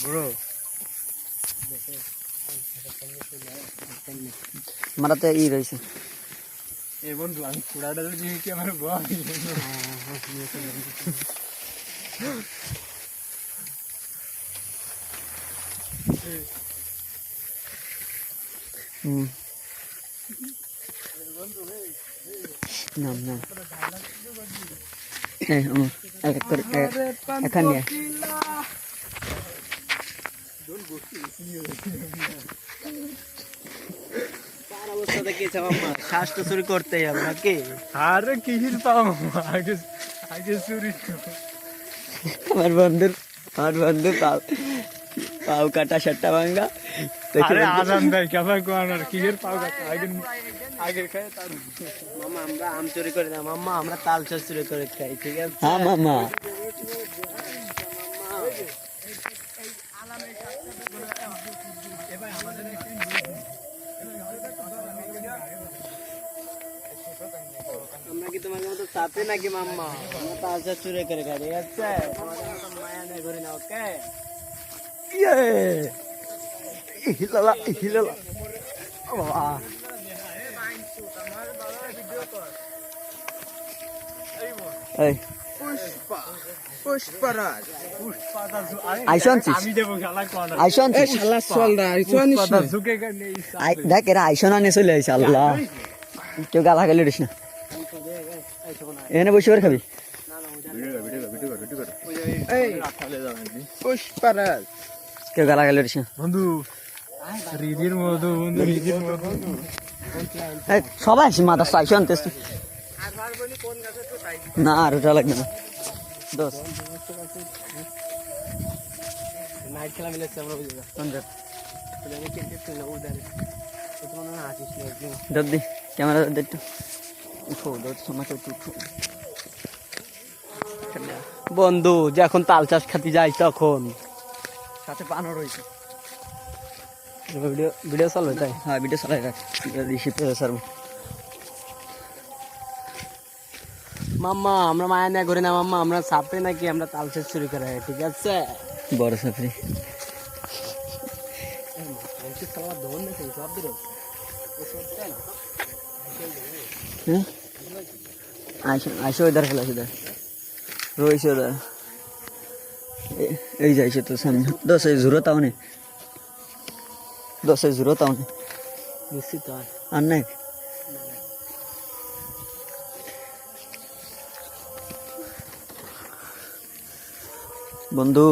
Bro মারাতে ই রয়েছে। এ বন্ধু আমি কুড়াটা যদি কি আমার বল নাম নাম এক এক করে এখান নিয়ে শ্বাস তো চুরি করতেই হবে নাকি? আরে কিহির পাও আগে আগে চুরি আমার বন্ধুর পাও কাটা সাতটা ভাঙ্গা। আরে আজান দেয় কেমন কোন আর কিহির পাও কাটা আগে আগে খায় তার মামা আমরা আম চুরি করি না মাম্মা, আমরা তাল চাষ চুরি করে খাই, ঠিক আছে? হ্যাঁ মামা। আমরা কি তোমার মতো চাপে নাকি মাম্মা? আমরা তাল চাষ চুরি করে খাই, ঠিক আছে? তোমাদের মতো মায়া নেই করি না, ওকে? হিলালা হিলালা বাহ। এই পুষ্পরাজ আইসনছিস? আমি দেব শালা কোন আইসনছিস? শালা চলদা আইছানিস কথা ঝুঁকে নেই দেখ এরা আইসন আনে চলে আইসে। আল্লাহ, কেউ গালা খাইলে দিস না। এখানে বসে করে খাবি? এই পুষ্পরাজ কেউ গালা খাইলে দিস না। বন্ধু রিদির মধু বন্ধু রিদির মধু এই, সবাই আসি মাথা আইসো আনতেস না, আর ওটা লাগবে না। দোষ নাইট খেলা মিলেছে আমরা বুঝে যা দি ক্যামেরা দেখতে উঠো, তোমাকে উঠো। বন্ধু যখন তাল চাষ খাতে যাই তখন সাথে পানও রয়েছে। ভিডিও ভিডিও চলবে তাই? হ্যাঁ, ভিডিও চালাই রাখ। স্যার মাম্মা আমরা মায়া না করি না মাম্মা, আমরা চাপে নাকি আমরা তাল চাষ চুরি করে, ঠিক আছে? বড় সাফরি আইসো ইধার খেলা ইধার রয়েছে ওদের। এই যাইছে তো সামনে। দশ জোরত আও নে, 10 জোরত আও নে নিশ্চিত আর নাই বন্ধু।